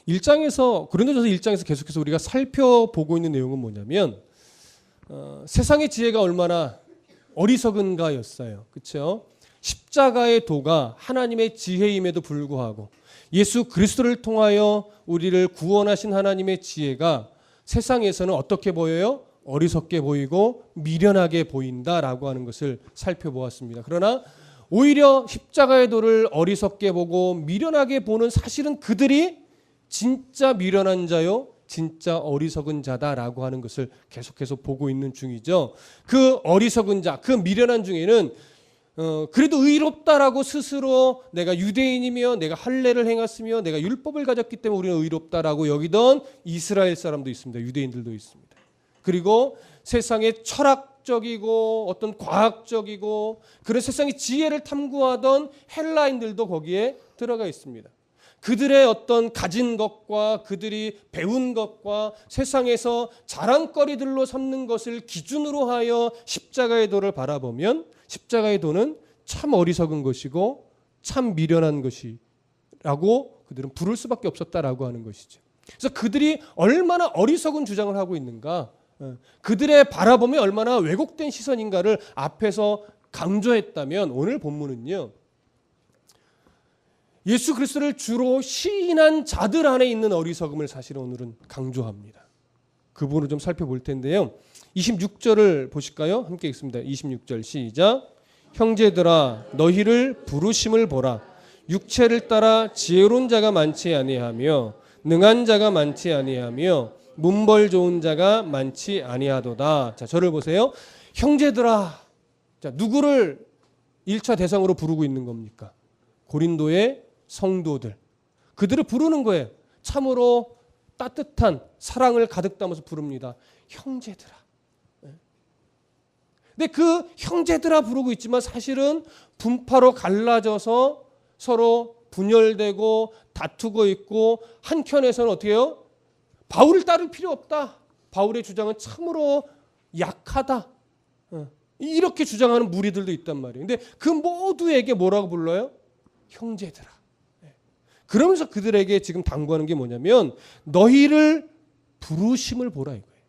고린도전서 1장에서 계속해서 우리가 살펴보고 있는 내용은 뭐냐면 세상의 지혜가 얼마나 어리석은가였어요. 그렇죠? 십자가의 도가 하나님의 지혜임에도 불구하고 예수 그리스도를 통하여 우리를 구원하신 하나님의 지혜가 세상에서는 어떻게 보여요? 어리석게 보이고 미련하게 보인다라고 하는 것을 살펴보았습니다. 그러나 오히려 십자가의 도를 어리석게 보고 미련하게 보는 사실은 그들이 진짜 미련한 자요, 진짜 어리석은 자다라고 하는 것을 계속해서 보고 있는 중이죠. 그 어리석은 자, 그 미련한 중에는 그래도 의롭다라고 스스로 내가 유대인이며 내가 할례를 행했으며 내가 율법을 가졌기 때문에 우리는 의롭다라고 여기던 이스라엘 사람도 있습니다. 유대인들도 있습니다. 그리고 세상의 철학적이고 어떤 과학적이고 그런 세상의 지혜를 탐구하던 헬라인들도 거기에 들어가 있습니다. 그들의 어떤 가진 것과 그들이 배운 것과 세상에서 자랑거리들로 삼는 것을 기준으로 하여 십자가의 도를 바라보면 십자가의 도는 참 어리석은 것이고 참 미련한 것이라고 그들은 부를 수밖에 없었다라고 하는 것이죠. 그래서 그들이 얼마나 어리석은 주장을 하고 있는가, 그들의 바라봄이 얼마나 왜곡된 시선인가를 앞에서 강조했다면 오늘 본문은요, 예수 그리스도를 주로 시인한 자들 안에 있는 어리석음을 사실은 오늘은 강조합니다. 그 부분을 좀 살펴볼 텐데요. 26절을 보실까요? 함께 읽습니다. 26절 시작. 형제들아 너희를 부르심을 보라. 육체를 따라 지혜로운 자가 많지 아니하며 능한 자가 많지 아니하며 문벌 좋은 자가 많지 아니하도다. 자, 저를 보세요. 형제들아. 자, 누구를 1차 대상으로 부르고 있는 겁니까? 고린도의 성도들. 그들을 부르는 거예요. 참으로 따뜻한 사랑을 가득 담아서 부릅니다. 형제들아. 근데 그 형제들아 부르고 있지만 사실은 분파로 갈라져서 서로 분열되고 다투고 있고 한켠에서는 어떻게 해요? 바울을 따를 필요 없다. 바울의 주장은 참으로 약하다. 이렇게 주장하는 무리들도 있단 말이에요. 근데 그 모두에게 뭐라고 불러요? 형제들아. 그러면서 그들에게 지금 당부하는 게 뭐냐면 너희를 부르심을 보라 이거예요.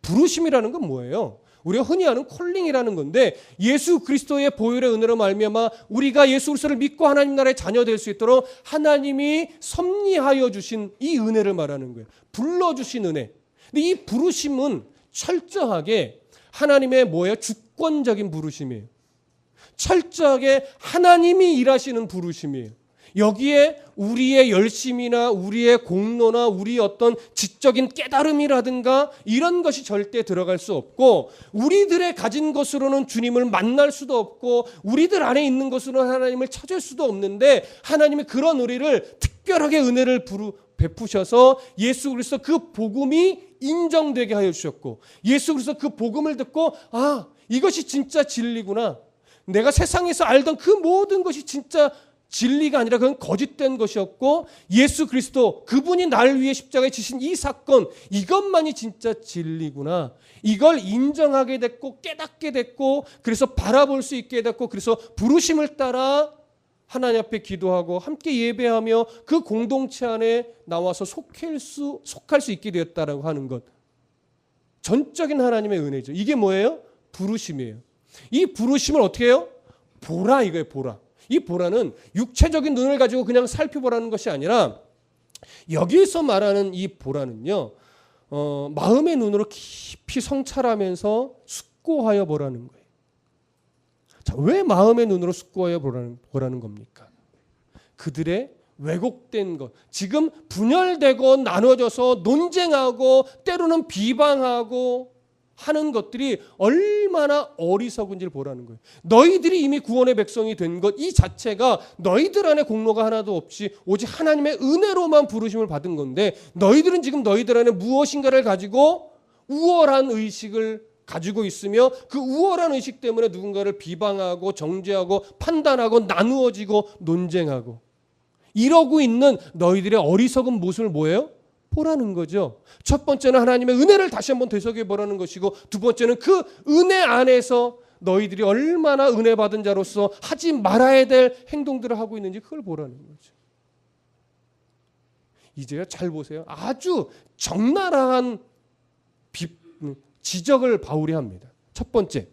부르심이라는 건 뭐예요? 우리가 흔히 아는 콜링이라는 건데 예수 그리스도의 보혈의 은혜로 말미암아 우리가 예수 그리스도를 믿고 하나님 나라의 자녀 될 수 있도록 하나님이 섭리하여 주신 이 은혜를 말하는 거예요. 불러주신 은혜. 근데 이 부르심은 철저하게 하나님의 뭐예요? 주권적인 부르심이에요. 철저하게 하나님이 일하시는 부르심이에요. 여기에 우리의 열심이나 우리의 공로나 우리의 어떤 지적인 깨달음이라든가 이런 것이 절대 들어갈 수 없고 우리들의 가진 것으로는 주님을 만날 수도 없고 우리들 안에 있는 것으로는 하나님을 찾을 수도 없는데 하나님이 그런 우리를 특별하게 은혜를 베푸셔서 예수 그리스도 그 복음이 인정되게 하여 주셨고 예수 그리스도 그 복음을 듣고 아 이것이 진짜 진리구나. 내가 세상에서 알던 그 모든 것이 진짜 진리가 아니라 그건 거짓된 것이었고 예수 그리스도 그분이 나를 위해 십자가에 지신 이 사건 이것만이 진짜 진리구나. 이걸 인정하게 됐고 깨닫게 됐고 그래서 바라볼 수 있게 됐고 그래서 부르심을 따라 하나님 앞에 기도하고 함께 예배하며 그 공동체 안에 나와서 속할 수 있게 되었다라고 하는 것. 전적인 하나님의 은혜죠. 이게 뭐예요? 부르심이에요. 이 부르심을 어떻게 해요? 보라 이거예요. 보라. 이 보라는 육체적인 눈을 가지고 그냥 살펴보라는 것이 아니라 여기에서 말하는 이 보라는요. 마음의 눈으로 깊이 성찰하면서 숙고하여 보라는 거예요. 자, 왜 마음의 눈으로 숙고하여 보라는 겁니까? 그들의 왜곡된 것, 지금 분열되고 나눠져서 논쟁하고 때로는 비방하고 하는 것들이 얼마나 어리석은지를 보라는 거예요. 너희들이 이미 구원의 백성이 된 것 이 자체가 너희들 안에 공로가 하나도 없이 오직 하나님의 은혜로만 부르심을 받은 건데 너희들은 지금 너희들 안에 무엇인가를 가지고 우월한 의식을 가지고 있으며 그 우월한 의식 때문에 누군가를 비방하고 정죄하고 판단하고 나누어지고 논쟁하고 이러고 있는 너희들의 어리석은 모습을 뭐예요? 보라는 거죠. 첫 번째는 하나님의 은혜를 다시 한번 되새겨 보라는 것이고 두 번째는 그 은혜 안에서 너희들이 얼마나 은혜 받은 자로서 하지 말아야 될 행동들을 하고 있는지 그걸 보라는 거죠. 이제요, 잘 보세요. 아주 적나라한 지적을 바울이 합니다. 첫 번째,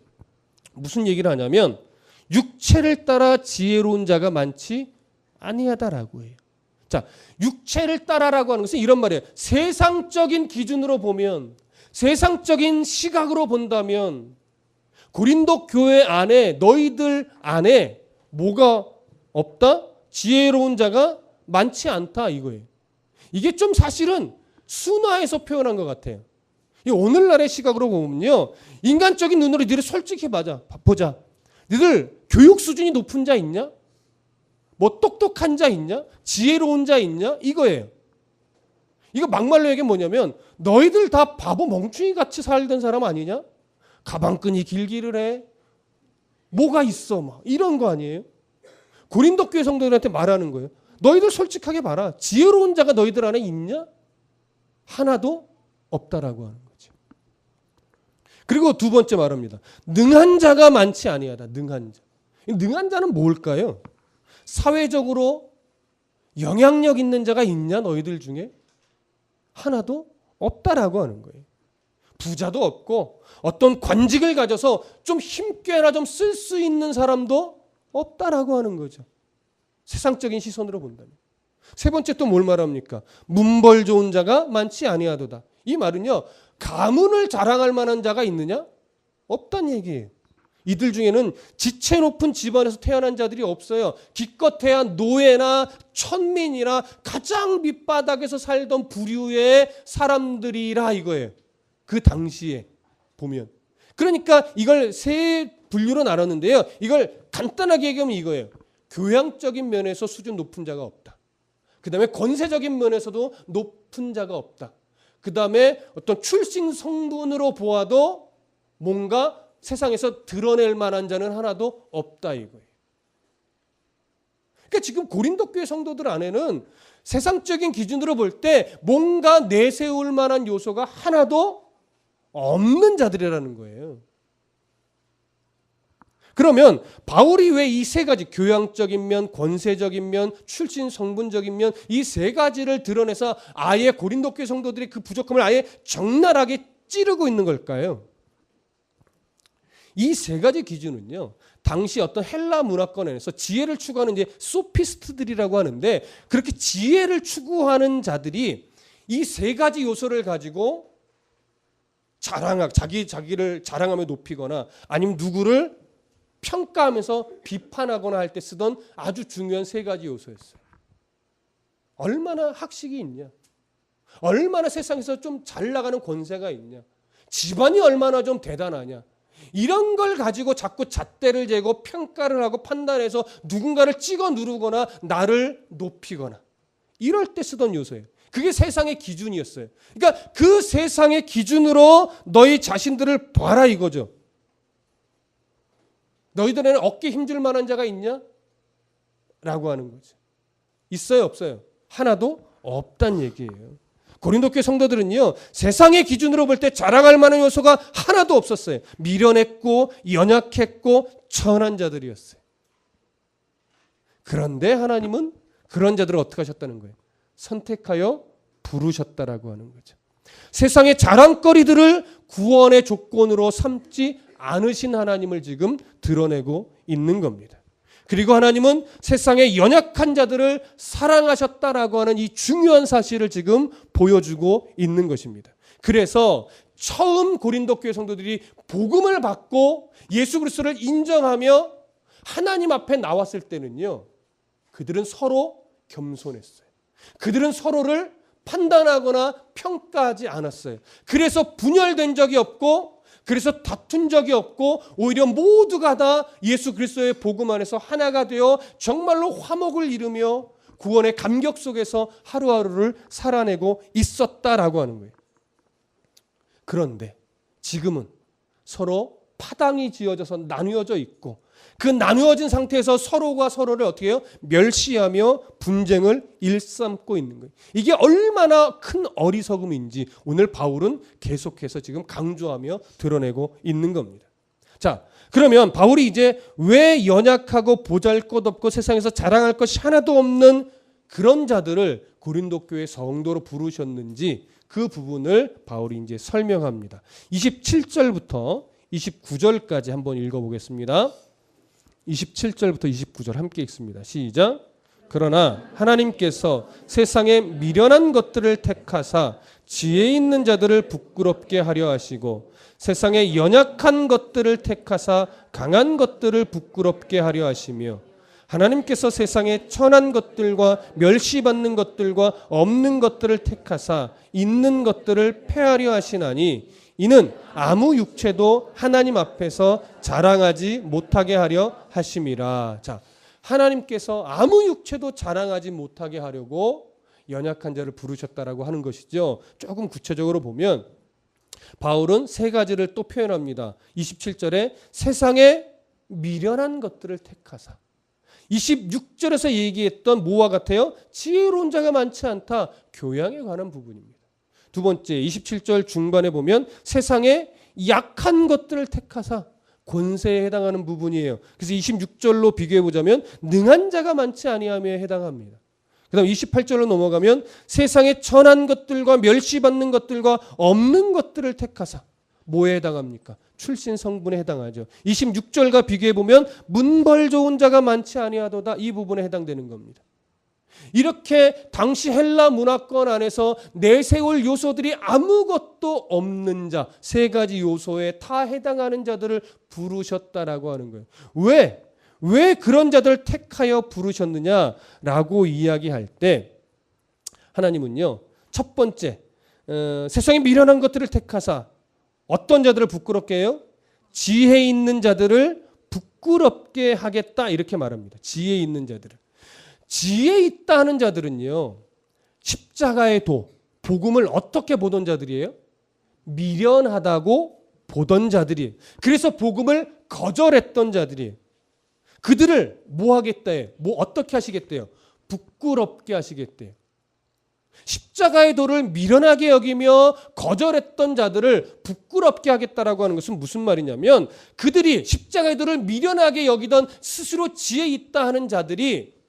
무슨 얘기를 하냐면 육체를 따라 지혜로운 자가 많지 아니하다라고 해요. 자, 육체를 따라라고 하는 것은 이런 말이에요. 세상적인 기준으로 보면, 세상적인 시각으로 본다면 고린도 교회 안에, 너희들 안에 뭐가 없다? 지혜로운 자가 많지 않다 이거예요. 이게 좀 사실은 순화해서 표현한 것 같아요. 오늘날의 시각으로 보면요, 인간적인 눈으로 니들 솔직히 보자. 니들 교육 수준이 높은 자 있냐? 뭐 똑똑한 자 있냐? 지혜로운 자 있냐? 이거예요. 이거 막말로 얘기하면 뭐냐면 너희들 다 바보 멍충이 같이 살던 사람 아니냐? 가방끈이 길기를 해. 뭐가 있어? 막 이런 거 아니에요? 고린도 교회 성도들한테 말하는 거예요. 너희들 솔직하게 봐라. 지혜로운 자가 너희들 안에 있냐? 하나도 없다라고 하는 거죠. 그리고 두 번째 말합니다. 능한 자가 많지 아니하다. 능한 자. 능한 자는 뭘까요? 사회적으로 영향력 있는 자가 있냐? 너희들 중에? 하나도 없다라고 하는 거예요. 부자도 없고 어떤 관직을 가져서 좀 힘께나 좀 쓸 수 있는 사람도 없다라고 하는 거죠. 세상적인 시선으로 본다면. 세 번째 또 뭘 말합니까? 문벌 좋은 자가 많지 아니하도다. 이 말은요, 가문을 자랑할 만한 자가 있느냐? 없단 얘기예요. 이들 중에는 지체 높은 집안에서 태어난 자들이 없어요. 기껏해야 노예나 천민이나 가장 밑바닥에서 살던 부류의 사람들이라 이거예요. 그 당시에 보면. 그러니까 이걸 세 분류로 나눴는데요. 이걸 간단하게 얘기하면 이거예요. 교양적인 면에서 수준 높은 자가 없다. 그 다음에 권세적인 면에서도 높은 자가 없다. 그 다음에 어떤 출신 성분으로 보아도 뭔가 세상에서 드러낼 만한 자는 하나도 없다 이거예요. 그러니까 지금 고린도 교회 성도들 안에는 세상적인 기준으로 볼 때 뭔가 내세울 만한 요소가 하나도 없는 자들이라는 거예요. 그러면 바울이 왜 이 세 가지, 교양적인 면, 권세적인 면, 출신 성분적인 면, 이 세 가지를 드러내서 아예 고린도 교회 성도들이 그 부족함을 아예 적나라하게 찌르고 있는 걸까요? 이 세 가지 기준은요, 당시 어떤 헬라 문화권에서 지혜를 추구하는 이제 소피스트들이라고 하는데, 그렇게 지혜를 추구하는 자들이 이 세 가지 요소를 가지고 자기를 자랑하며 높이거나 아니면 누구를 평가하면서 비판하거나 할 때 쓰던 아주 중요한 세 가지 요소였어요. 얼마나 학식이 있냐? 얼마나 세상에서 좀 잘 나가는 권세가 있냐? 집안이 얼마나 좀 대단하냐? 이런 걸 가지고 자꾸 잣대를 재고 평가를 하고 판단해서 누군가를 찍어 누르거나 나를 높이거나 이럴 때 쓰던 요소예요. 그게 세상의 기준이었어요. 그러니까 그 세상의 기준으로 너희 자신들을 봐라 이거죠. 너희들에는 어깨 힘줄 만한 자가 있냐? 라고 하는 거죠. 있어요, 없어요? 하나도 없단 얘기예요. 고린도 교회 성도들은요, 세상의 기준으로 볼 때 자랑할 만한 요소가 하나도 없었어요. 미련했고 연약했고 천한 자들이었어요. 그런데 하나님은 그런 자들을 어떻게 하셨다는 거예요? 선택하여 부르셨다라고 하는 거죠. 세상의 자랑거리들을 구원의 조건으로 삼지 않으신 하나님을 지금 드러내고 있는 겁니다. 그리고 하나님은 세상의 연약한 자들을 사랑하셨다라고 하는 이 중요한 사실을 지금 보여주고 있는 것입니다. 그래서 처음 고린도 교회 성도들이 복음을 받고 예수 그리스도를 인정하며 하나님 앞에 나왔을 때는요, 그들은 서로 겸손했어요. 그들은 서로를 판단하거나 평가하지 않았어요. 그래서 분열된 적이 없고, 그래서 다툰 적이 없고, 오히려 모두가 다 예수 그리스도의 복음 안에서 하나가 되어 정말로 화목을 이루며 구원의 감격 속에서 하루하루를 살아내고 있었다라고 하는 거예요. 그런데 지금은 서로 파당이 지어져서 나누어져 있고, 그 나누어진 상태에서 서로가 서로를 어떻게 해요? 멸시하며 분쟁을 일삼고 있는 거예요. 이게 얼마나 큰 어리석음인지 오늘 바울은 계속해서 지금 강조하며 드러내고 있는 겁니다. 자, 그러면 바울이 이제 왜 연약하고 보잘것없고 세상에서 자랑할 것이 하나도 없는 그런 자들을 고린도 교회 성도로 부르셨는지 그 부분을 바울이 이제 설명합니다. 27절부터 29절까지 한번 읽어보겠습니다. 27절부터 29절 함께 읽습니다. 시작. 그러나 하나님께서 세상의 미련한 것들을 택하사 지혜 있는 자들을 부끄럽게 하려 하시고 세상의 연약한 것들을 택하사 강한 것들을 부끄럽게 하려 하시며 하나님께서 세상의 천한 것들과 멸시받는 것들과 없는 것들을 택하사 있는 것들을 폐하려 하시나니 이는 아무 육체도 하나님 앞에서 자랑하지 못하게 하려 하심이라. 자, 하나님께서 아무 육체도 자랑하지 못하게 하려고 연약한 자를 부르셨다라고 하는 것이죠. 조금 구체적으로 보면 바울은 세 가지를 또 표현합니다. 27절에 세상에 미련한 것들을 택하사. 26절에서 얘기했던 뭐와 같아요? 지혜로운 자가 많지 않다. 교양에 관한 부분입니다. 두 번째 27절 중반에 보면 세상에 약한 것들을 택하사. 권세에 해당하는 부분이에요. 그래서 26절로 비교해 보자면 능한 자가 많지 아니함에 해당합니다. 그 다음 28절로 넘어가면 세상에 천한 것들과 멸시받는 것들과 없는 것들을 택하사. 뭐에 해당합니까? 출신 성분에 해당하죠. 26절과 비교해 보면 문벌 좋은 자가 많지 아니하도다. 이 부분에 해당되는 겁니다. 이렇게 당시 헬라 문화권 안에서 내세울 요소들이 아무것도 없는 자, 세 가지 요소에 다 해당하는 자들을 부르셨다라고 하는 거예요. 왜 그런 자들을 택하여 부르셨느냐라고 이야기할 때 하나님은요, 첫 번째 세상에 미련한 것들을 택하사 어떤 자들을 부끄럽게 해요? 지혜 있는 자들을 부끄럽게 하겠다 이렇게 말합니다. 지혜 있는 자들을. 지혜 있다 하는 자들은요, 십자가의 도, 복음을 어떻게 보던 자들이에요? 미련하다고 보던 자들이에요. 그래서 복음을 거절했던 자들이에요. 그들을 뭐 하겠다요? 뭐 어떻게 하시겠대요? 부끄럽게 하시겠대요. 십자가의 도를 미련하게 여기며 거절했던 자들을 부끄럽게 하겠다라고 하는 것은 무슨 말이냐면 그들이 십자가의 도를 미련하게 여기던 스스로 지혜 있다 하는 자들이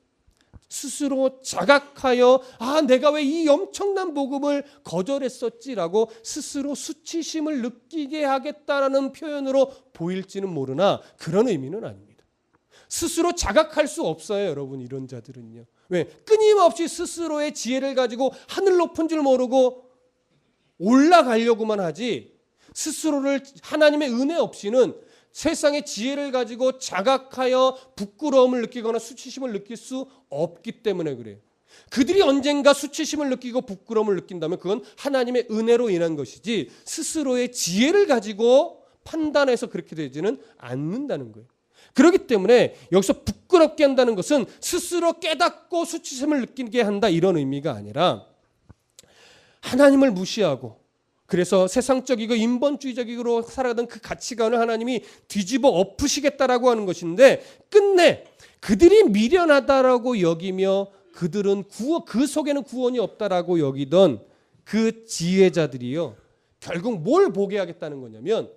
스스로 자각하여 내가 왜 이 엄청난 복음을 거절했었지라고 스스로 수치심을 느끼게 하겠다라는 표현으로 보일지는 모르나 그런 의미는 아닙니다. 스스로 자각할 수 없어요, 여러분. 이런 자들은요. 왜? 끊임없이 스스로의 지혜를 가지고 하늘 높은 줄 모르고 올라가려고만 하지 스스로를 하나님의 은혜 없이는 세상의 지혜를 가지고 자각하여 부끄러움을 느끼거나 수치심을 느낄 수 없기 때문에 그래요. 그들이 언젠가 수치심을 느끼고 부끄러움을 느낀다면 그건 하나님의 은혜로 인한 것이지 스스로의 지혜를 가지고 판단해서 그렇게 되지는 않는다는 거예요. 그렇기 때문에 여기서 부끄럽게 한다는 것은 스스로 깨닫고 수치심을 느끼게 한다 이런 의미가 아니라 하나님을 무시하고 그래서 세상적이고 인본주의적으로 살아가던 그 가치관을 하나님이 뒤집어 엎으시겠다라고 하는 것인데 끝내 그들이 미련하다라고 여기며 그들은 그 속에는 구원이 없다라고 여기던 그 지혜자들이요. 결국 뭘 보게 하겠다는 거냐면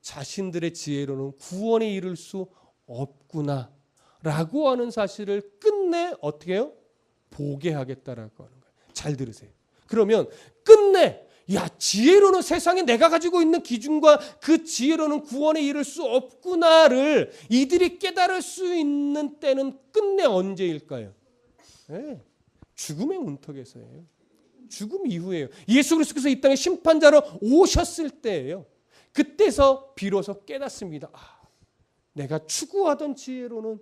자신들의 지혜로는 구원에 이를 수 없구나라고 하는 사실을 끝내 어떻게 해요? 보게 하겠다라고 하는 거예요. 잘 들으세요. 그러면 끝내 지혜로는 세상에 내가 가지고 있는 기준과 그 지혜로는 구원에 이를 수 없구나를 이들이 깨달을 수 있는 때는 끝내 언제일까요? 네, 죽음의 문턱에서예요. 죽음 이후에요. 예수 그리스도께서 이 땅에 심판자로 오셨을 때예요. 그때서 비로소 깨닫습니다. 내가 추구하던 지혜로는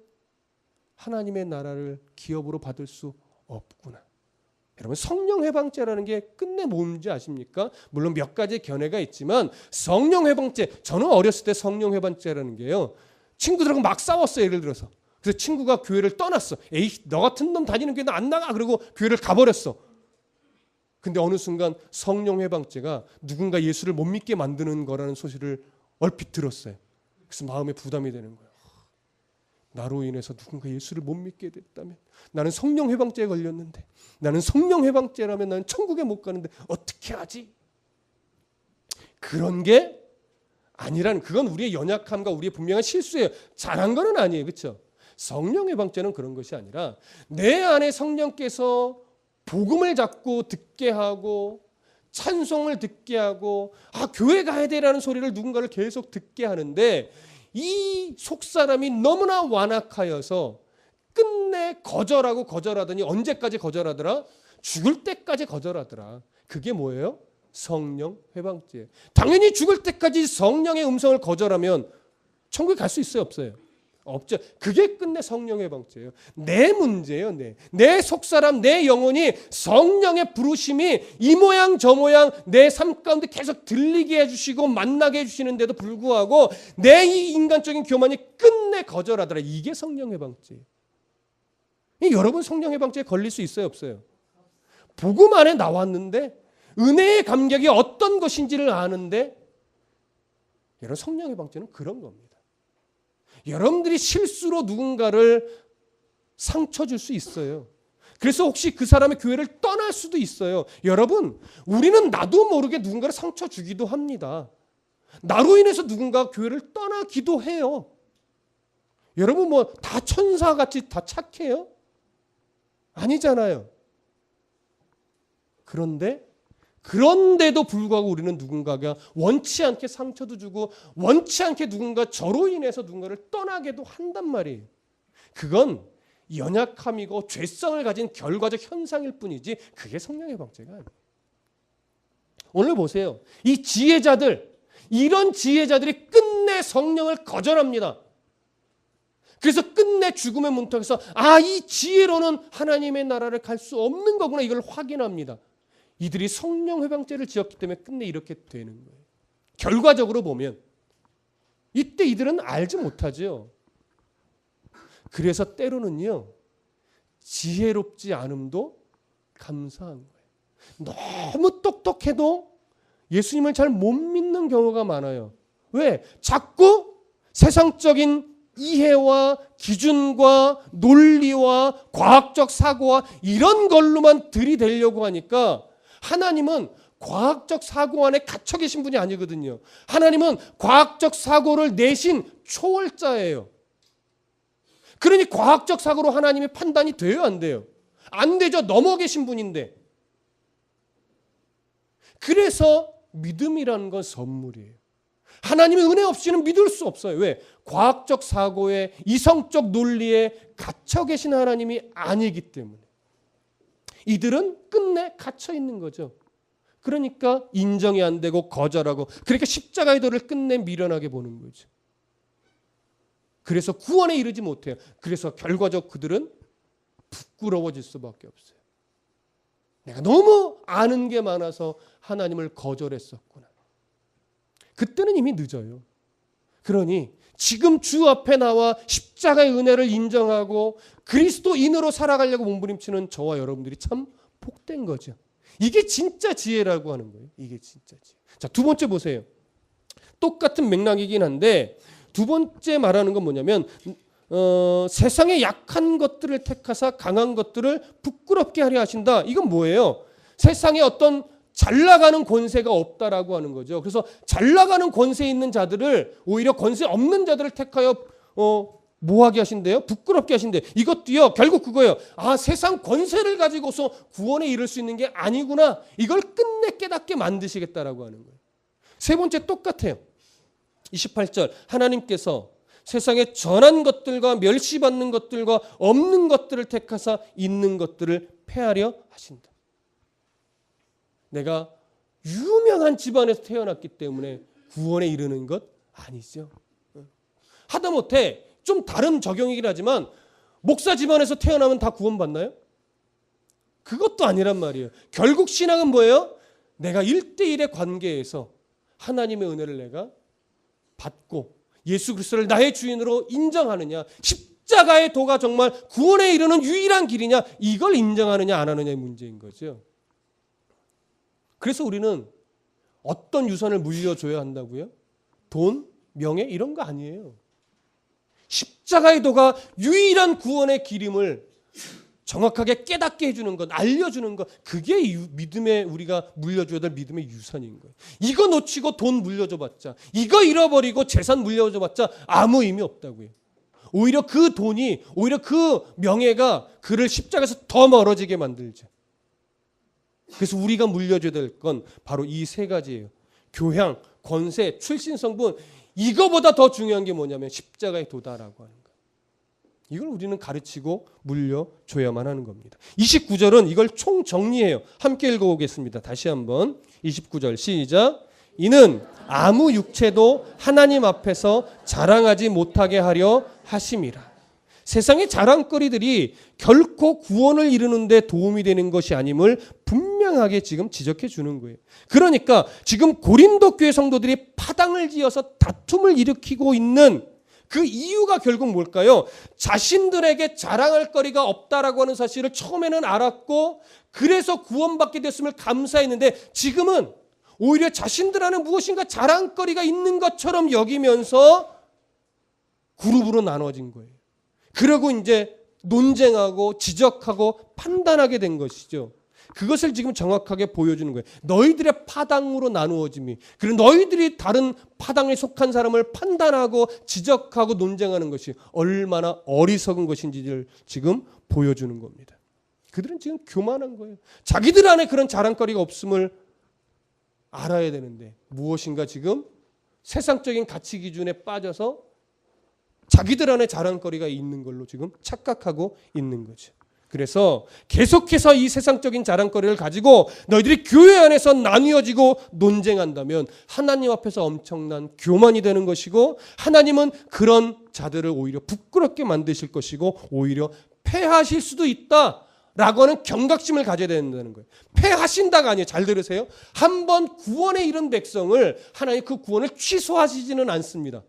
하나님의 나라를 기업으로 받을 수 없구나. 여러분 성령 회방죄라는 게 끝내 뭔지 아십니까? 물론 몇 가지 견해가 있지만 성령 회방죄, 저는 어렸을 때 성령 회방죄라는 게요. 친구들하고 막 싸웠어요. 예를 들어서. 그래서 친구가 교회를 떠났어. 에이 너 같은 놈 다니는 교회 나 안 나가. 그리고 교회를 가버렸어. 근데 어느 순간 성령 회방죄가 누군가 예수를 못 믿게 만드는 거라는 소식을 얼핏 들었어요. 그래서 마음에 부담이 되는 거예요. 나로 인해서 누군가 예수를 못 믿게 됐다면 나는 성령 회방죄에 걸렸는데 나는 성령 회방죄라면 나는 천국에 못 가는데 어떻게 하지? 그런 게 아니라는 그건 우리의 연약함과 우리의 분명한 실수예요. 잘한 건 아니에요. 그렇죠? 성령 회방죄는 그런 것이 아니라 내 안에 성령께서 복음을 자꾸 듣게 하고 찬송을 듣게 하고 교회 가야 되라는 소리를 누군가를 계속 듣게 하는데 이 속사람이 너무나 완악하여서 끝내 거절하더니 언제까지 거절하더라? 죽을 때까지 거절하더라. 그게 뭐예요? 성령 회방죄. 당연히 죽을 때까지 성령의 음성을 거절하면 천국에 갈 수 있어요? 없어요? 없죠. 그게 끝내 성령 회방죄예요. 내 문제예요. 내 속사람, 내 영혼이 성령의 부르심이 이 모양 저 모양 내 삶 가운데 계속 들리게 해주시고 만나게 해주시는데도 불구하고 내 이 인간적인 교만이 끝내 거절하더라. 이게 성령 회방죄예요. 여러분 성령 회방죄에 걸릴 수 있어요? 없어요? 복음 안에 나왔는데 은혜의 감격이 어떤 것인지를 아는데 여러분 성령 회방죄는 그런 겁니다. 여러분들이 실수로 누군가를 상처 줄 수 있어요. 그래서 혹시 그 사람의 교회를 떠날 수도 있어요. 여러분, 우리는 나도 모르게 누군가를 상처 주기도 합니다. 나로 인해서 누군가 교회를 떠나기도 해요. 여러분 뭐 다 천사같이 다 착해요? 아니잖아요. 그런데도 불구하고 우리는 누군가가 원치 않게 상처도 주고 원치 않게 누군가 저로 인해서 누군가를 떠나게도 한단 말이에요. 그건 연약함이고 죄성을 가진 결과적 현상일 뿐이지 그게 성령의 방죄가 아니에요. 오늘 보세요. 이 지혜자들, 이런 지혜자들이 끝내 성령을 거절합니다. 그래서 끝내 죽음의 문턱에서 이 지혜로는 하나님의 나라를 갈 수 없는 거구나 이걸 확인합니다. 이들이 성령 회방죄를 지었기 때문에 끝내 이렇게 되는 거예요. 결과적으로 보면 이때 이들은 알지 못하죠. 그래서 때로는요. 지혜롭지 않음도 감사한 거예요. 너무 똑똑해도 예수님을 잘 못 믿는 경우가 많아요. 왜? 자꾸 세상적인 이해와 기준과 논리와 과학적 사고와 이런 걸로만 들이대려고 하니까 하나님은 과학적 사고 안에 갇혀 계신 분이 아니거든요. 하나님은 과학적 사고를 내신 초월자예요. 그러니 과학적 사고로 하나님의 판단이 돼요, 안 돼요? 안 되죠. 넘어 계신 분인데. 그래서 믿음이라는 건 선물이에요. 하나님의 은혜 없이는 믿을 수 없어요. 왜? 과학적 사고에 이성적 논리에 갇혀 계신 하나님이 아니기 때문에. 이들은 끝내 갇혀 있는 거죠. 그러니까 인정이 안 되고 거절하고 그러니까 십자가의 도를 끝내 미련하게 보는 거죠. 그래서 구원에 이르지 못해요. 그래서 결과적 그들은 부끄러워질 수밖에 없어요. 내가 너무 아는 게 많아서 하나님을 거절했었구나. 그때는 이미 늦어요. 그러니 지금 주 앞에 나와 십자가의 은혜를 인정하고 그리스도인으로 살아가려고 몸부림치는 저와 여러분들이 참 복된 거죠. 이게 진짜 지혜라고 하는 거예요. 이게 진짜 지혜. 자, 두 번째 보세요. 똑같은 맥락이긴 한데 두 번째 말하는 건 뭐냐면 세상의 약한 것들을 택하사 강한 것들을 부끄럽게 하려 하신다. 이건 뭐예요? 세상에 어떤 잘 나가는 권세가 없다라고 하는 거죠. 그래서 잘 나가는 권세 있는 자들을 오히려 권세 없는 자들을 택하여 뭐하게 하신대요? 부끄럽게 하신대요. 이것도요. 결국 그거예요. 세상 권세를 가지고서 구원에 이를 수 있는 게 아니구나. 이걸 끝내 깨닫게 만드시겠다라고 하는 거예요. 세 번째 똑같아요. 28절 하나님께서 세상에 전한 것들과 멸시받는 것들과 없는 것들을 택하사 있는 것들을 폐하려 하신다. 내가 유명한 집안에서 태어났기 때문에 구원에 이르는 것 아니죠. 하다못해 좀 다른 적용이긴 하지만 목사 집안에서 태어나면 다 구원받나요? 그것도 아니란 말이에요. 결국 신앙은 뭐예요? 내가 1대1의 관계에서 하나님의 은혜를 내가 받고 예수 그리스도를 나의 주인으로 인정하느냐, 십자가의 도가 정말 구원에 이르는 유일한 길이냐, 이걸 인정하느냐 안 하느냐의 문제인 거죠. 그래서 우리는 어떤 유산을 물려줘야 한다고요? 돈, 명예 이런 거 아니에요. 십자가의 도가 유일한 구원의 길임을 정확하게 깨닫게 해주는 것, 알려주는 것, 그게 믿음의 우리가 물려줘야 될 믿음의 유산인 거예요. 이거 놓치고 돈 물려줘봤자, 이거 잃어버리고 재산 물려줘봤자 아무 의미 없다고요. 오히려 그 돈이, 오히려 그 명예가 그를 십자가에서 더 멀어지게 만들죠. 그래서 우리가 물려줘야 될 건 바로 이 세 가지예요. 교양, 권세, 출신, 성분. 이거보다 더 중요한 게 뭐냐면 십자가에 도달하고 하는 거예요. 이걸 우리는 가르치고 물려줘야만 하는 겁니다. 29절은 이걸 총정리해요. 함께 읽어보겠습니다. 다시 한번 29절 시작. 이는 아무 육체도 하나님 앞에서 자랑하지 못하게 하려 하심이라. 세상의 자랑거리들이 결코 구원을 이루는 데 도움이 되는 것이 아님을 분명하게 지금 지적해 주는 거예요. 그러니까 지금 고린도 교회 성도들이 파당을 지어서 다툼을 일으키고 있는 그 이유가 결국 뭘까요? 자신들에게 자랑할 거리가 없다라고 하는 사실을 처음에는 알았고 그래서 구원받게 됐음을 감사했는데 지금은 오히려 자신들 안에 무엇인가 자랑거리가 있는 것처럼 여기면서 그룹으로 나눠진 거예요. 그리고 이제 논쟁하고 지적하고 판단하게 된 것이죠. 그것을 지금 정확하게 보여주는 거예요. 너희들의 파당으로 나누어짐이. 그리고 너희들이 다른 파당에 속한 사람을 판단하고 지적하고 논쟁하는 것이 얼마나 어리석은 것인지를 지금 보여주는 겁니다. 그들은 지금 교만한 거예요. 자기들 안에 그런 자랑거리가 없음을 알아야 되는데 무엇인가 지금 세상적인 가치 기준에 빠져서 자기들 안에 자랑거리가 있는 걸로 지금 착각하고 있는 거죠. 그래서 계속해서 이 세상적인 자랑거리를 가지고 너희들이 교회 안에서 나뉘어지고 논쟁한다면 하나님 앞에서 엄청난 교만이 되는 것이고 하나님은 그런 자들을 오히려 부끄럽게 만드실 것이고 오히려 패하실 수도 있다라고 하는 경각심을 가져야 된다는 거예요. 패하신다가 아니에요. 잘 들으세요. 한번 구원에 이른 백성을 하나님 그 구원을 취소하시지는 않습니다.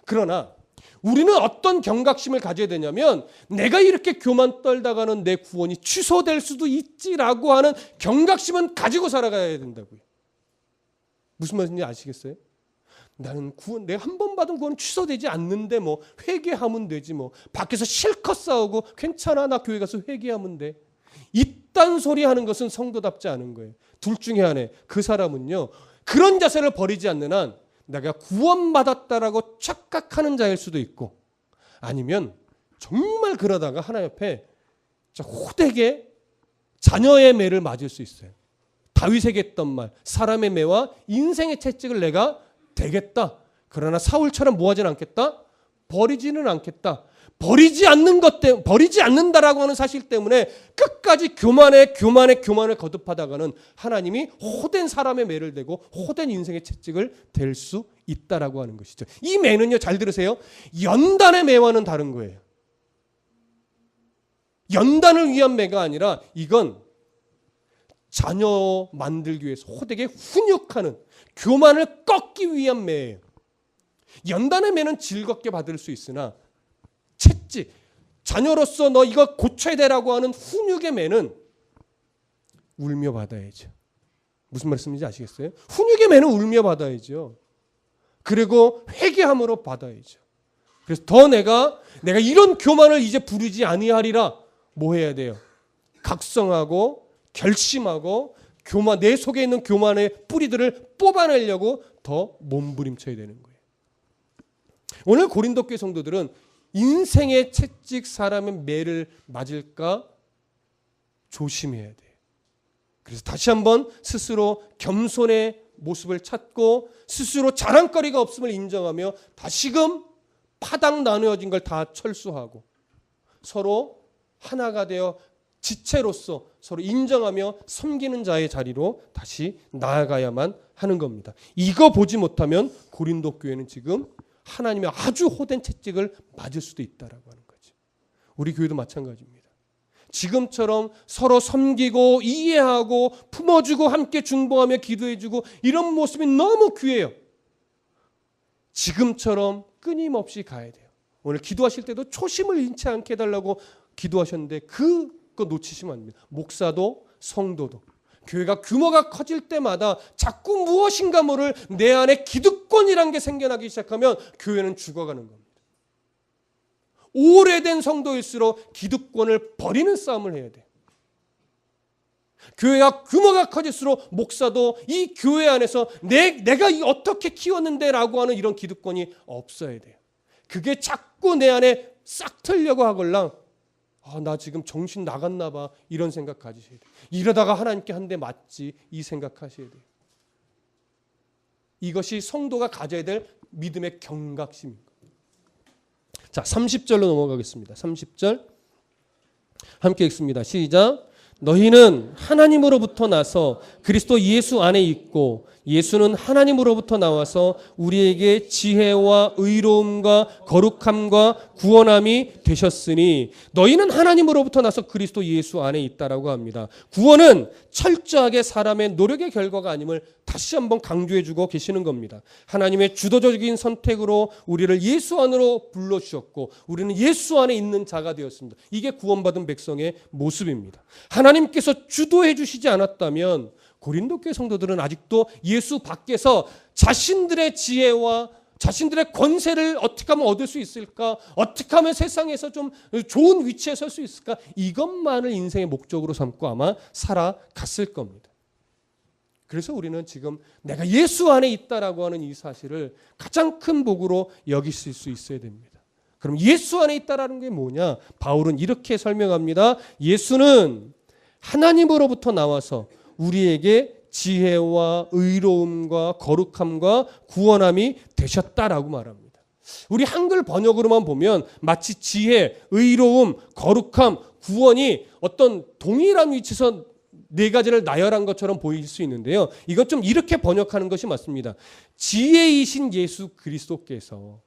그러나 우리는 어떤 경각심을 가져야 되냐면 내가 이렇게 교만 떨다가는 내 구원이 취소될 수도 있지라고 하는 경각심은 가지고 살아가야 된다고요. 무슨 말인지 아시겠어요? 나는 구원, 내가 한 번 받은 구원은 취소되지 않는데 뭐 회개하면 되지 뭐 밖에서 실컷 싸우고 괜찮아 나 교회 가서 회개하면 돼. 이딴 소리 하는 것은 성도답지 않은 거예요. 둘 중에 하나 그 사람은요 그런 자세를 버리지 않는 한 내가 구원받았다라고 착각하는 자일 수도 있고 아니면 정말 그러다가 하나님 앞에 호되게 자녀의 매를 맞을 수 있어요. 다윗에게 했던 말 사람의 매와 인생의 채찍을 내가 대겠다. 그러나 사울처럼 뭐하진 않겠다? 버리지는 않겠다. 버리지 않는다라고 하는 사실 때문에 끝까지 교만을 거듭하다가는 하나님이 호된 사람의 매를 대고 호된 인생의 채찍을 댈 수 있다라고 하는 것이죠. 이 매는요, 잘 들으세요. 연단의 매와는 다른 거예요. 연단을 위한 매가 아니라 이건 자녀 만들기 위해서 호되게 훈육하는 교만을 꺾기 위한 매예요. 연단의 매는 즐겁게 받을 수 있으나 채찍, 자녀로서 너 이거 고쳐야 되라고 하는 훈육의 매는 울며 받아야죠. 무슨 말씀인지 아시겠어요? 훈육의 매는 울며 받아야죠. 그리고 회개함으로 받아야죠. 그래서 더 내가 이런 교만을 이제 부르지 아니하리라 뭐 해야 돼요? 각성하고 결심하고 내 속에 있는 교만의 뿌리들을 뽑아내려고 더 몸부림쳐야 되는 거예요. 오늘 고린도 교회 성도들은 인생의 채찍 사람의 매를 맞을까 조심해야 돼요. 그래서 다시 한번 스스로 겸손의 모습을 찾고 스스로 자랑거리가 없음을 인정하며 다시금 파당 나누어진 걸 다 철수하고 서로 하나가 되어 지체로서 서로 인정하며 섬기는 자의 자리로 다시 나아가야만 하는 겁니다. 이거 보지 못하면 고린도 교회는 지금 하나님의 아주 호된 채찍을 맞을 수도 있다라고 하는 거죠. 우리 교회도 마찬가지입니다. 지금처럼 서로 섬기고 이해하고 품어주고 함께 중보하며 기도해주고 이런 모습이 너무 귀해요. 지금처럼 끊임없이 가야 돼요. 오늘 기도하실 때도 초심을 잃지 않게 해달라고 기도하셨는데 그거 놓치시면 안 됩니다. 목사도 성도도. 교회가 규모가 커질 때마다 자꾸 무엇인가 모를 내 안에 기득권이란 게 생겨나기 시작하면 교회는 죽어가는 겁니다. 오래된 성도일수록 기득권을 버리는 싸움을 해야 돼요. 교회가 규모가 커질수록 목사도 이 교회 안에서 내가 어떻게 키웠는데 라고 하는 이런 기득권이 없어야 돼요. 그게 자꾸 내 안에 싹 틀려고 하걸랑 나 지금 정신 나갔나 봐. 이런 생각 가지셔야 돼요. 이러다가 하나님께 한 대 맞지. 이 생각하셔야 돼요. 이것이 성도가 가져야 될 믿음의 경각심입니다. 자, 30절로 넘어가겠습니다. 30절 함께 읽습니다. 시작. 너희는 하나님으로부터 나서 그리스도 예수 안에 있고 예수는 하나님으로부터 나와서 우리에게 지혜와 의로움과 거룩함과 구원함이 되셨으니 너희는 하나님으로부터 나서 그리스도 예수 안에 있다라고 합니다. 구원은 철저하게 사람의 노력의 결과가 아님을 다시 한번 강조해주고 계시는 겁니다. 하나님의 주도적인 선택으로 우리를 예수 안으로 불러주셨고 우리는 예수 안에 있는 자가 되었습니다. 이게 구원받은 백성의 모습입니다. 하나님께서 주도해 주시지 않았다면 고린도 교회 성도들은 아직도 예수 밖에서 자신들의 지혜와 자신들의 권세를 어떻게 하면 얻을 수 있을까? 어떻게 하면 세상에서 좀 좋은 위치에 설 수 있을까? 이것만을 인생의 목적으로 삼고 아마 살아갔을 겁니다. 그래서 우리는 지금 내가 예수 안에 있다라고 하는 이 사실을 가장 큰 복으로 여기실 수 있어야 됩니다. 그럼 예수 안에 있다라는 게 뭐냐? 바울은 이렇게 설명합니다. 예수는 하나님으로부터 나와서 우리에게 지혜와 의로움과 거룩함과 구원함이 되셨다라고 말합니다. 우리 한글 번역으로만 보면 마치 지혜, 의로움, 거룩함, 구원이 어떤 동일한 위치에서 네 가지를 나열한 것처럼 보일 수 있는데요. 이것 좀 이렇게 번역하는 것이 맞습니다. 지혜이신 예수 그리스도께서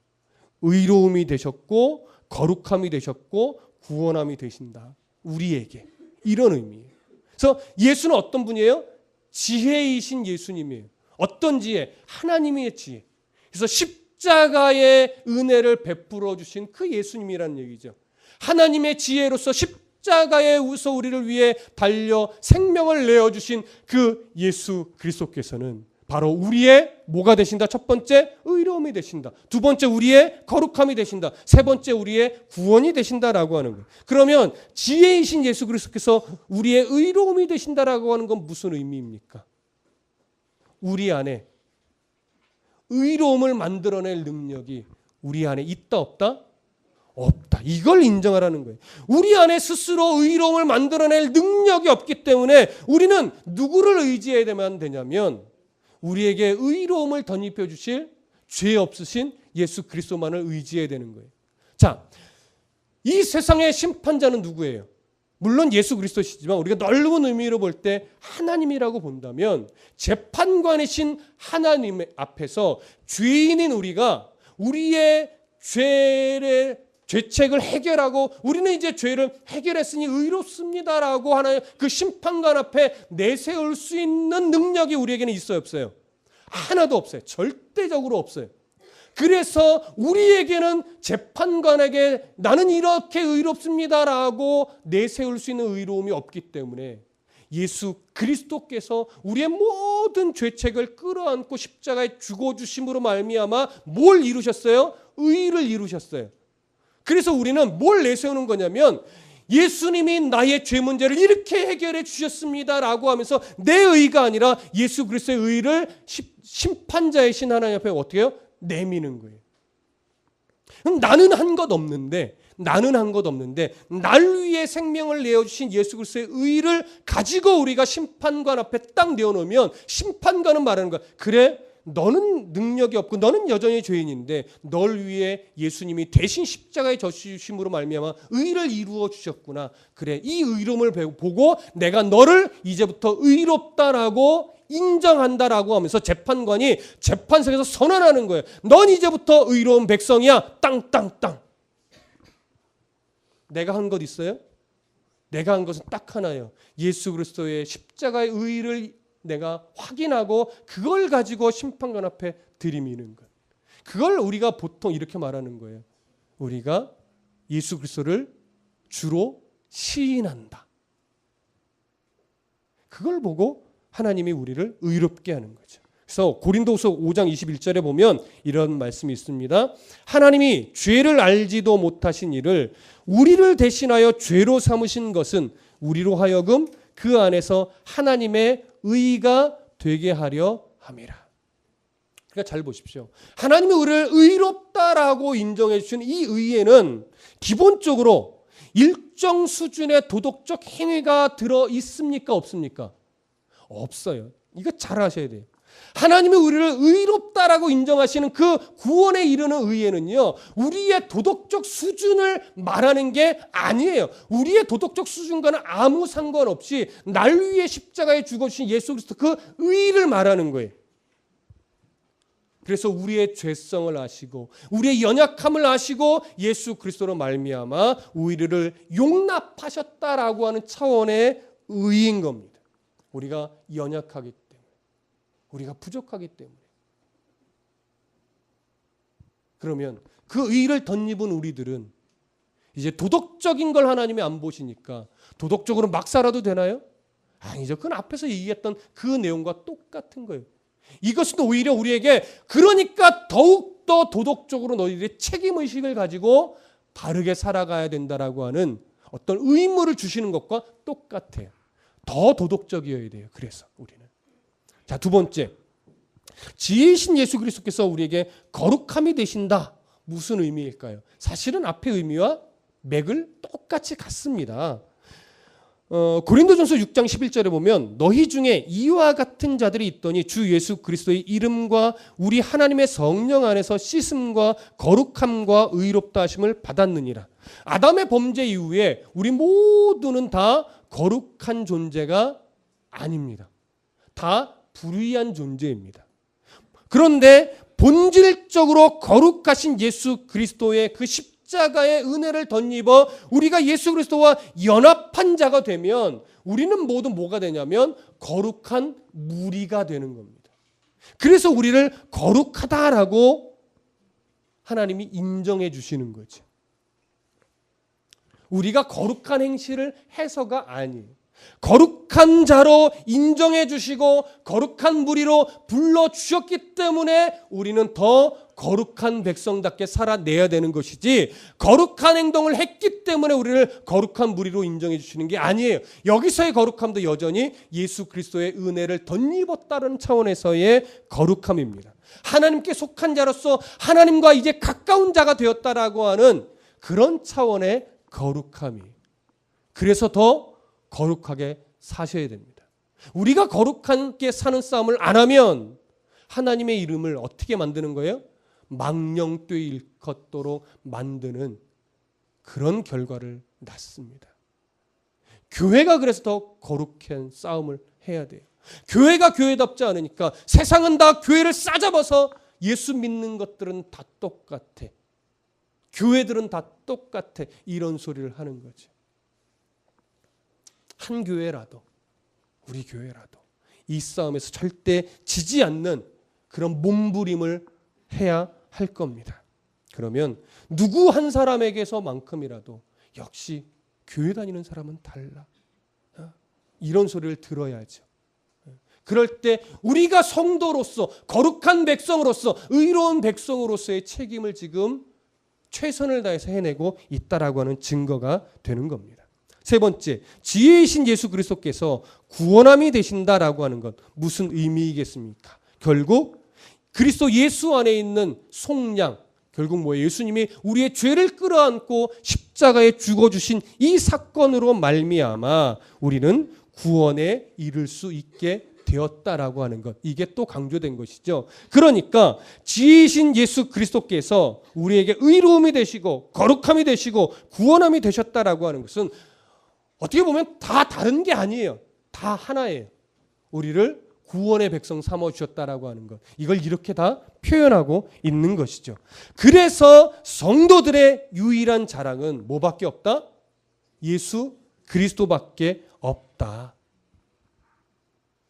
의로움이 되셨고 거룩함이 되셨고 구원함이 되신다. 우리에게. 이런 의미예요. 그래서 예수는 어떤 분이에요? 지혜이신 예수님이에요. 어떤 지혜? 하나님의 지혜. 그래서 십자가의 은혜를 베풀어 주신 그 예수님이라는 얘기죠. 하나님의 지혜로서 십자가에서 우리를 위해 달려 생명을 내어주신 그 예수 그리스도께서는 바로 우리의 뭐가 되신다? 첫 번째, 의로움이 되신다. 두 번째, 우리의 거룩함이 되신다. 세 번째, 우리의 구원이 되신다라고 하는 거예요. 그러면 지혜이신 예수 그리스도께서 우리의 의로움이 되신다라고 하는 건 무슨 의미입니까? 우리 안에 의로움을 만들어낼 능력이 우리 안에 있다 없다? 없다. 이걸 인정하라는 거예요. 우리 안에 스스로 의로움을 만들어낼 능력이 없기 때문에 우리는 누구를 의지해야만 되냐면 우리에게 의로움을 덧입혀 주실 죄 없으신 예수 그리스도만을 의지해야 되는 거예요. 자, 이 세상의 심판자는 누구예요? 물론 예수 그리스도시지만 우리가 넓은 의미로 볼 때 하나님이라고 본다면 재판관이신 하나님 앞에서 죄인인 우리가 우리의 죄책을 해결하고 우리는 이제 죄를 해결했으니 의롭습니다라고 하는 그 심판관 앞에 내세울 수 있는 능력이 우리에게는 있어요, 없어요? 하나도 없어요. 절대적으로 없어요. 그래서 우리에게는 재판관에게 나는 이렇게 의롭습니다라고 내세울 수 있는 의로움이 없기 때문에 예수 그리스도께서 우리의 모든 죄책을 끌어안고 십자가에 죽어주심으로 말미암아 뭘 이루셨어요? 의를 이루셨어요. 그래서 우리는 뭘 내세우는 거냐면 예수님이 나의 죄 문제를 이렇게 해결해 주셨습니다라고 하면서 내 의가 아니라 예수 그리스도의 의를 심판자이신 하나님 앞에 어떻게 해요? 내미는 거예요. 나는 한 것 없는데 날 위해 생명을 내어주신 예수 그리스도의 의를 가지고 우리가 심판관 앞에 딱 내어놓으면 심판관은 말하는 거야. 그래? 너는 능력이 없고 너는 여전히 죄인인데 널 위해 예수님이 대신 십자가에 져주심으로 말미암아 의를 이루어 주셨구나. 그래, 이 의로움을 보고 내가 너를 이제부터 의롭다라고 인정한다라고 하면서 재판관이 재판석에서 선언하는 거예요. 넌 이제부터 의로운 백성이야. 땅땅땅. 내가 한 것 있어요? 내가 한 것은 딱 하나예요. 예수 그리스도의 십자가의 의를 내가 확인하고 그걸 가지고 심판관 앞에 들이미는 것. 그걸 우리가 보통 이렇게 말하는 거예요. 우리가 예수 그리스도를 주로 시인한다. 그걸 보고 하나님이 우리를 의롭게 하는 거죠. 그래서 고린도후서 5장 21절에 보면 이런 말씀이 있습니다. 하나님이 죄를 알지도 못하신 이를 우리를 대신하여 죄로 삼으신 것은 우리로 하여금 그 안에서 하나님의 의가 되게 하려 함이라. 그러니까 잘 보십시오. 하나님의 우리를 의롭다라고 인정해 주신 이 의에는 기본적으로 일정 수준의 도덕적 행위가 들어 있습니까? 없습니까? 없어요. 이거 잘 아셔야 돼요. 하나님이 우리를 의롭다라고 인정하시는 그 구원에 이르는 의에는요, 우리의 도덕적 수준을 말하는 게 아니에요. 우리의 도덕적 수준과는 아무 상관없이 날 위해 십자가에 죽어주신 예수 그리스도 그 의를 말하는 거예요. 그래서 우리의 죄성을 아시고 우리의 연약함을 아시고 예수 그리스도로 말미암아 우리를 용납하셨다라고 하는 차원의 의인 겁니다. 우리가 연약하기 때문에, 우리가 부족하기 때문에. 그러면 그 의를 덧입은 우리들은 이제 도덕적인 걸 하나님이 안 보시니까 도덕적으로 막 살아도 되나요? 아니죠. 그건 앞에서 얘기했던 그 내용과 똑같은 거예요. 이것은 오히려 우리에게 그러니까 더욱더 도덕적으로 너희들이 책임의식을 가지고 바르게 살아가야 된다라고 하는 어떤 의무를 주시는 것과 똑같아요. 더 도덕적이어야 돼요. 그래서 우리는. 자, 두 번째. 지혜이신 예수 그리스도께서 우리에게 거룩함이 되신다. 무슨 의미일까요? 사실은 앞의 의미와 맥을 똑같이 같습니다. 고린도전서 6장 11절에 보면 너희 중에 이와 같은 자들이 있더니 주 예수 그리스도의 이름과 우리 하나님의 성령 안에서 씻음과 거룩함과 의롭다 하심을 받았느니라. 아담의 범죄 이후에 우리 모두는 다 거룩한 존재가 아닙니다. 다 불의한 존재입니다. 그런데 본질적으로 거룩하신 예수 그리스도의 그 십자가의 은혜를 덧입어 우리가 예수 그리스도와 연합한 자가 되면 우리는 모두 뭐가 되냐면 거룩한 무리가 되는 겁니다. 그래서 우리를 거룩하다라고 하나님이 인정해 주시는 거죠. 우리가 거룩한 행실을 해서가 아니에요. 거룩한 자로 인정해 주시고 거룩한 무리로 불러주셨기 때문에 우리는 더 거룩한 백성답게 살아내야 되는 것이지, 거룩한 행동을 했기 때문에 우리를 거룩한 무리로 인정해 주시는 게 아니에요. 여기서의 거룩함도 여전히 예수 그리스도의 은혜를 덧입었다는 차원에서의 거룩함입니다. 하나님께 속한 자로서 하나님과 이제 가까운 자가 되었다라고 하는 그런 차원의 거룩함이. 그래서 더 거룩하게 사셔야 됩니다. 우리가 거룩하게 사는 싸움을 안 하면 하나님의 이름을 어떻게 만드는 거예요? 망령되이 일컫도록 만드는 그런 결과를 낳습니다. 교회가 그래서 더 거룩한 싸움을 해야 돼요. 교회가 교회답지 않으니까 세상은 다 교회를 싸잡아서 예수 믿는 것들은 다 똑같아. 교회들은 다 똑같아. 이런 소리를 하는 거죠. 한 교회라도, 우리 교회라도 이 싸움에서 절대 지지 않는 그런 몸부림을 해야 할 겁니다. 그러면 누구 한 사람에게서만큼이라도 역시 교회 다니는 사람은 달라. 이런 소리를 들어야죠. 그럴 때 우리가 성도로서, 거룩한 백성으로서, 의로운 백성으로서의 책임을 지금 최선을 다해서 해내고 있다라고 하는 증거가 되는 겁니다. 세 번째, 지혜이신 예수 그리스도께서 구원함이 되신다라고 하는 것, 무슨 의미이겠습니까? 결국 그리스도 예수 안에 있는 속량, 결국 뭐예요? 예수님이 우리의 죄를 끌어안고 십자가에 죽어주신 이 사건으로 말미암아 우리는 구원에 이를 수 있게 되었다라고 하는 것, 이게 또 강조된 것이죠. 그러니까 지혜이신 예수 그리스도께서 우리에게 의로움이 되시고 거룩함이 되시고 구원함이 되셨다라고 하는 것은 어떻게 보면 다 다른 게 아니에요. 다 하나예요. 우리를 구원의 백성 삼아주셨다라고 하는 것. 이걸 이렇게 다 표현하고 있는 것이죠. 그래서 성도들의 유일한 자랑은 뭐밖에 없다? 예수 그리스도밖에 없다.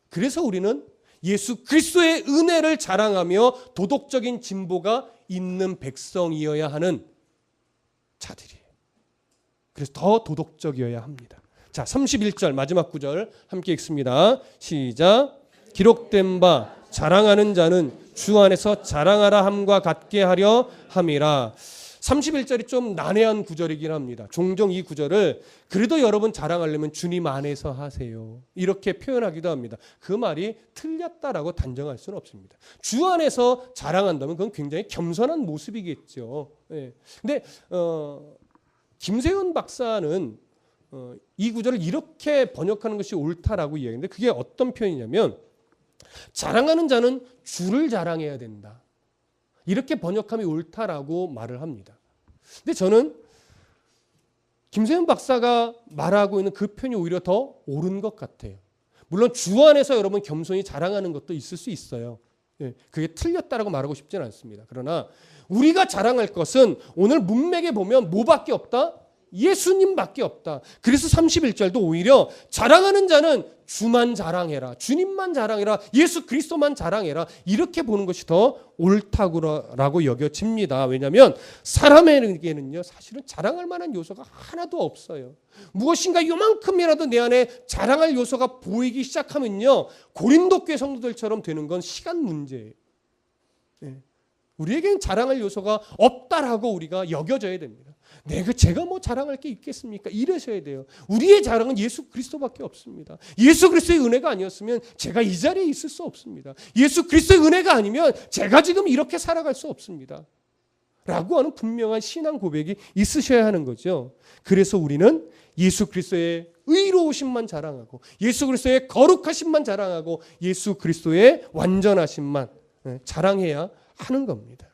그래서 우리는 예수 그리스도의 은혜를 자랑하며 도덕적인 진보가 있는 백성이어야 하는 자들이에요. 그래서 더 도덕적이어야 합니다. 자, 31절 마지막 구절 함께 읽습니다. 시작. 기록된 바 자랑하는 자는 주 안에서 자랑하라 함과 같게 하려 함이라. 31절이 좀 난해한 구절이긴 합니다. 종종 이 구절을 그래도 여러분 자랑하려면 주님 안에서 하세요, 이렇게 표현하기도 합니다. 그 말이 틀렸다라고 단정할 수는 없습니다. 주 안에서 자랑한다면 그건 굉장히 겸손한 모습이겠죠. 예. 근데 김세윤 박사는 이 구절을 이렇게 번역하는 것이 옳다라고 이야기하는데 그게 어떤 표현이냐면 자랑하는 자는 주를 자랑해야 된다. 이렇게 번역함이 옳다라고 말을 합니다. 근데 저는 김세윤 박사가 말하고 있는 그 표현이 오히려 더 옳은 것 같아요. 물론 주 안에서 여러분 겸손히 자랑하는 것도 있을 수 있어요. 그게 틀렸다라고 말하고 싶지는 않습니다. 그러나 우리가 자랑할 것은 오늘 문맥에 보면 뭐밖에 없다? 예수님밖에 없다. 그래서 31절도 오히려 자랑하는 자는 주만 자랑해라. 주님만 자랑해라. 예수 그리스도만 자랑해라. 이렇게 보는 것이 더 옳다고 여겨집니다. 왜냐하면 사람에게는요 사실은 자랑할 만한 요소가 하나도 없어요. 무엇인가 요만큼이라도 내 안에 자랑할 요소가 보이기 시작하면요 고린도 교회 성도들처럼 되는 건 시간 문제예요. 우리에게는 자랑할 요소가 없다라고 우리가 여겨져야 됩니다. 제가 뭐 자랑할 게 있겠습니까? 이러셔야 돼요. 우리의 자랑은 예수 그리스도밖에 없습니다. 예수 그리스도의 은혜가 아니었으면 제가 이 자리에 있을 수 없습니다. 예수 그리스도의 은혜가 아니면 제가 지금 이렇게 살아갈 수 없습니다. 라고 하는 분명한 신앙 고백이 있으셔야 하는 거죠. 그래서 우리는 예수 그리스도의 의로우심만 자랑하고 예수 그리스도의 거룩하심만 자랑하고 예수 그리스도의 완전하심만 자랑해야 하는 겁니다.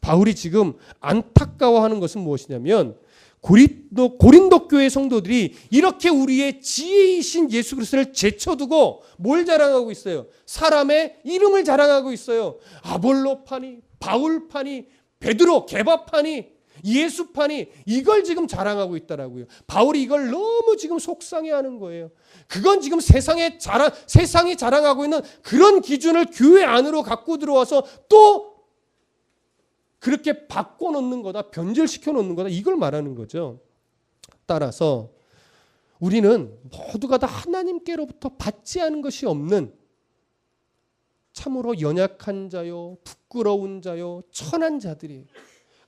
바울이 지금 안타까워하는 것은 무엇이냐면 고린도 교회 성도들이 이렇게 우리의 지혜이신 예수 그리스도를 제쳐두고 뭘 자랑하고 있어요? 사람의 이름을 자랑하고 있어요. 아볼로파니, 바울파니, 베드로, 계바파니, 예수파니 이걸 지금 자랑하고 있다라고요. 바울이 이걸 너무 지금 속상해하는 거예요. 그건 지금 세상이 자랑하고 있는 그런 기준을 교회 안으로 갖고 들어와서 또 그렇게 바꿔놓는 거다, 변질시켜 놓는 거다 이걸 말하는 거죠. 따라서 우리는 모두가 다 하나님께로부터 받지 않은 것이 없는 참으로 연약한 자요, 부끄러운 자요, 천한 자들이에요.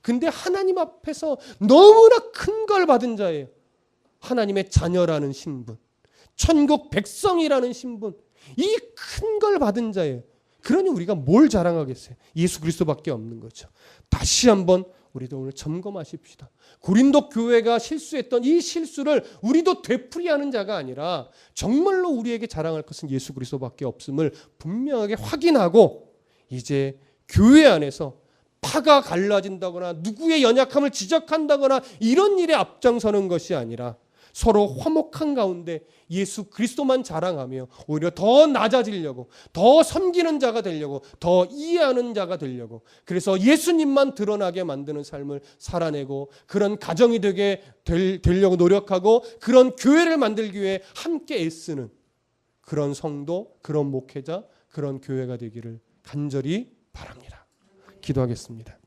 근데 하나님 앞에서 너무나 큰 걸 받은 자예요. 하나님의 자녀라는 신분, 천국 백성이라는 신분, 이 큰 걸 받은 자예요. 그러니 우리가 뭘 자랑하겠어요? 예수 그리스도밖에 없는 거죠. 다시 한번 우리도 오늘 점검하십시다. 고린도 교회가 실수했던 이 실수를 우리도 되풀이하는 자가 아니라 정말로 우리에게 자랑할 것은 예수 그리스도밖에 없음을 분명하게 확인하고 이제 교회 안에서 파가 갈라진다거나 누구의 연약함을 지적한다거나 이런 일에 앞장서는 것이 아니라 서로 화목한 가운데 예수 그리스도만 자랑하며 오히려 더 낮아지려고, 더 섬기는 자가 되려고, 더 이해하는 자가 되려고, 그래서 예수님만 드러나게 만드는 삶을 살아내고 그런 가정이 되려고 노력하고 그런 교회를 만들기 위해 함께 애쓰는 그런 성도, 그런 목회자, 그런 교회가 되기를 간절히 바랍니다. 기도하겠습니다.